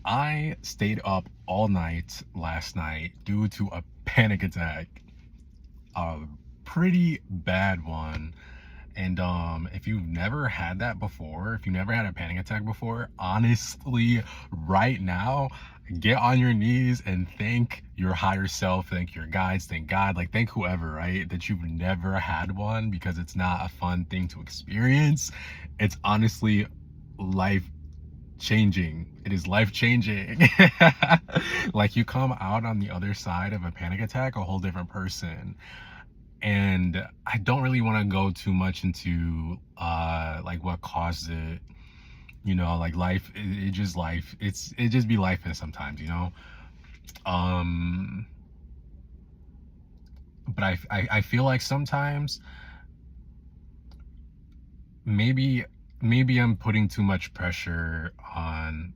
I stayed up all night last night due to a panic attack, a pretty bad one. And if you've never had that before, if you never had a panic attack before, honestly, right now, get on your knees and thank your higher self, thank your guides, thank God, like thank whoever, right? That you've never had one, because it's not a fun thing to experience. It's honestly life changing. It is life changing. Like, you come out on the other side of a panic attack a whole different person. And I don't really want to go too much into like what caused it. Like life, it just life. It just be life, and sometimes, um but I feel like sometimes maybe I'm putting too much pressure on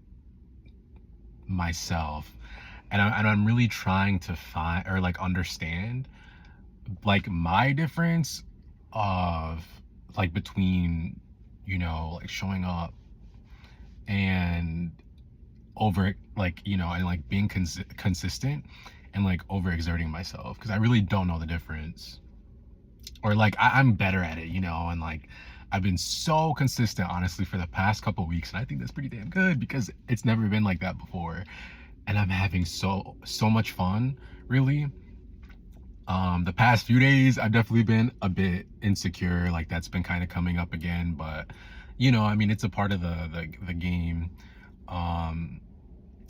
myself, and I'm really trying to find or like understand like my difference of like between like showing up and over like and like being consistent, and like overexerting myself, because I really don't know the difference. Or like I'm better at it, and like I've been so consistent honestly for the past couple weeks, and I think that's pretty damn good because it's never been like that before. And I'm having so much fun, really. The past few days I've definitely been a bit insecure, like that's been kind of coming up again, but I mean, it's a part of the game. um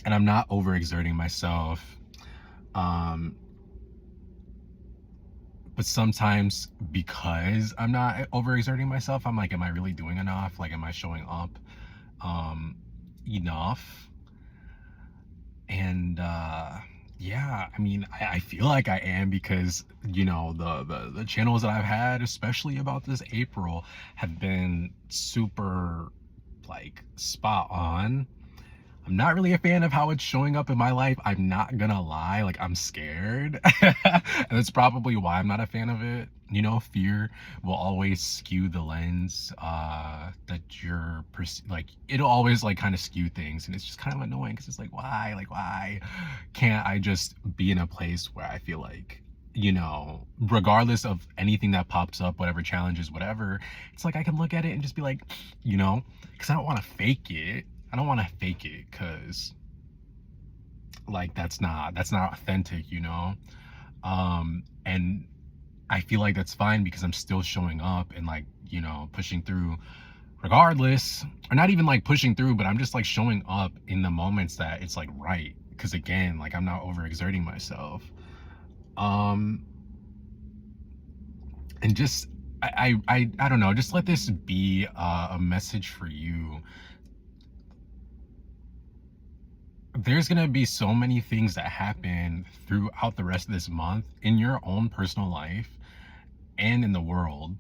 and I'm not overexerting myself. um but sometimes, because I'm not overexerting myself, I'm like, am I really doing enough? Like, am I showing up um enough? And yeah, I mean, I feel like I am, because the channels that I've had, especially about this April, have been super like spot on. I'm not really a fan of how it's showing up in my life. I'm not gonna lie, like I'm scared. And that's probably why I'm not a fan of it. Fear will always skew the lens that you're like, it'll always like kind of skew things, and it's just kind of annoying, because it's like why can't I just be in a place where I feel like, regardless of anything that pops up, whatever challenges, whatever, it's like I can look at it and just be like, because I don't want to fake it. I don't want to fake it, because like that's not authentic, and I feel like that's fine, because I'm still showing up and like, pushing through regardless, or not even like pushing through, but I'm just like showing up in the moments that it's like right, because again, like I'm not overexerting myself. um and just I don't know, just let this be a message for you. There's going to be so many things that happen throughout the rest of this month in your own personal life and in the world,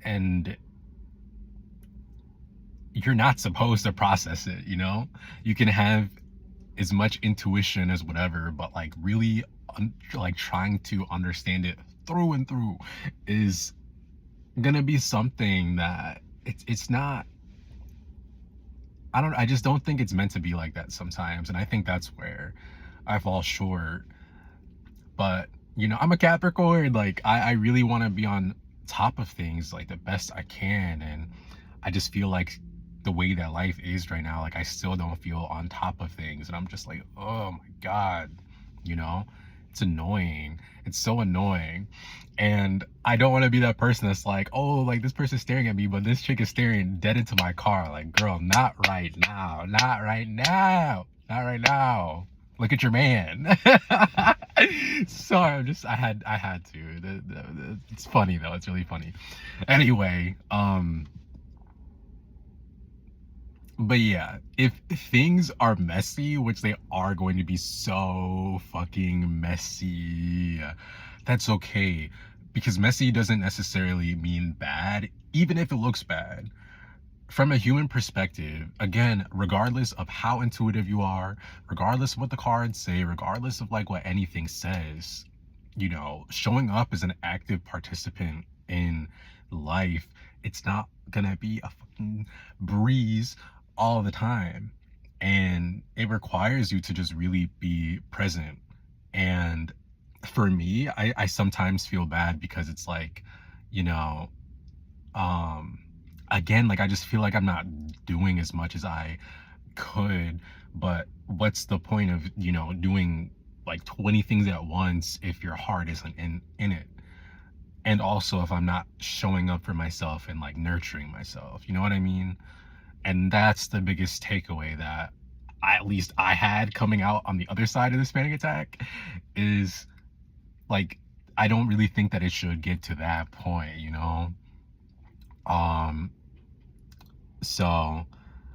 and you're not supposed to process it. You can have as much intuition as whatever, but like really like trying to understand it through and through is gonna be something that it's not. I just don't think it's meant to be like that sometimes, and I think that's where I fall short. But I'm a Capricorn. Like, I really want to be on top of things like the best I can, and I just feel like the way that life is right now, like I still don't feel on top of things, and I'm just like, oh my god, you know it's annoying. It's so annoying. And I don't want to be that person that's like, oh, like this person's staring at me, but this chick is staring dead into my car. Like, girl, not right now, not right now, not right now. Look at your man. Sorry, I had to. It's funny though. It's really funny. Anyway, but yeah, if things are messy, which they are going to be so fucking messy, that's okay. Because messy doesn't necessarily mean bad, even if it looks bad. From a human perspective, again, regardless of how intuitive you are, regardless of what the cards say, regardless of like what anything says, showing up as an active participant in life, it's not gonna be a fucking breeze all the time. and it requires you to just really be present. And for me, I sometimes feel bad because it's like, you know, um again, like I just feel like I'm not doing as much as I could. But what's the point of, doing like 20 things at once if your heart isn't in it? And also if I'm not showing up for myself and like nurturing myself, you know what I mean? And that's the biggest takeaway that at least I had coming out on the other side of this panic attack, is like, I don't really think that it should get to that point. um so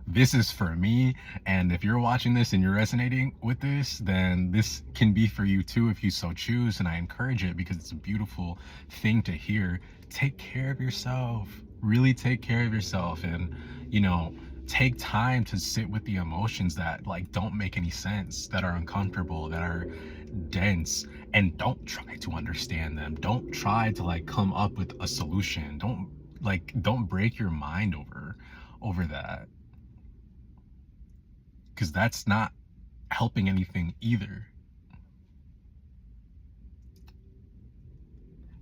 this is for me, and if you're watching this and you're resonating with this, then this can be for you too if you so choose, and I encourage it because it's a beautiful thing to hear. Take care of yourself, really take care of yourself, and you know take time to sit with the emotions that like don't make any sense, that are uncomfortable, that are dense, and don't try to understand them. Don't try to like come up with a solution. Don't break your mind over that, because that's not helping anything either.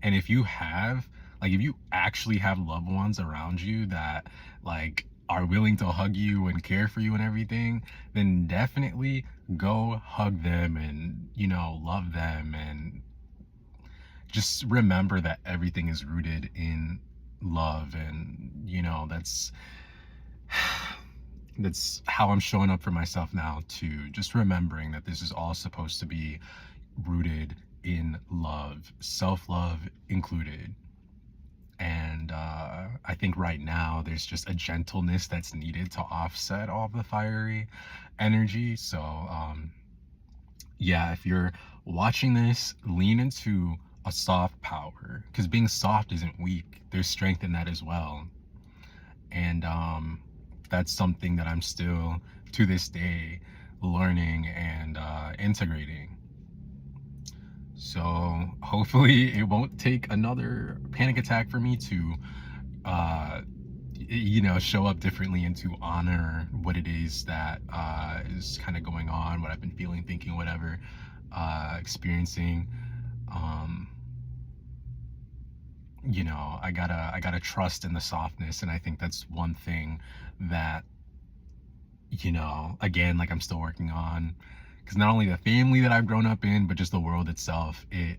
And if you actually have loved ones around you that like are willing to hug you and care for you and everything, then definitely go hug them and, love them, and just remember that everything is rooted in love. And, that's how I'm showing up for myself now too. Just remembering that this is all supposed to be rooted in love, self-love included. And I think right now there's just a gentleness that's needed to offset all the fiery energy. So yeah, if you're watching this, lean into a soft power, because being soft isn't weak. There's strength in that as well. And that's something that I'm still to this day learning and integrating. So hopefully it won't take another panic attack for me to uh show up differently and to honor what it is that is kind of going on, what I've been feeling, thinking, whatever, experiencing. um I gotta trust in the softness, and I think that's one thing that, again, like I'm still working on, because not only the family that I've grown up in, but just the world itself, it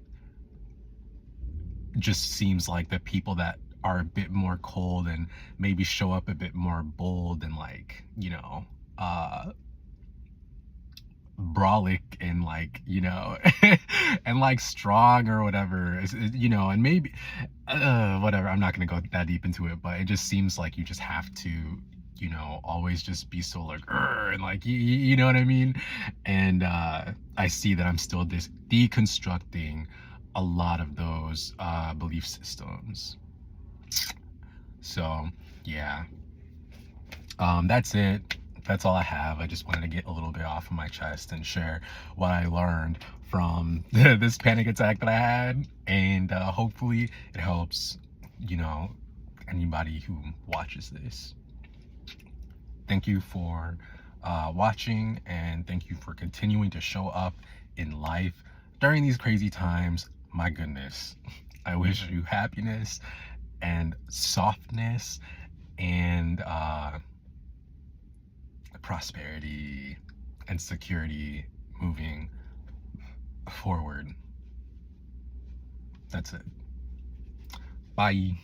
just seems like the people that are a bit more cold and maybe show up a bit more bold and like, uh brolic and like, and like strong or whatever, and maybe whatever, I'm not gonna go that deep into it, but it just seems like you just have to, always just be so like "Grr," and like you know what I mean. And I see that I'm still deconstructing a lot of those belief systems. So yeah, that's it. That's all I have. I just wanted to get a little bit off of my chest and share what I learned from this panic attack that I had, and hopefully it helps, you know, anybody who watches this. Thank you for watching, and thank you for continuing to show up in life during these crazy times. My goodness, I wish you happiness and softness and prosperity and security moving forward. That's it. Bye.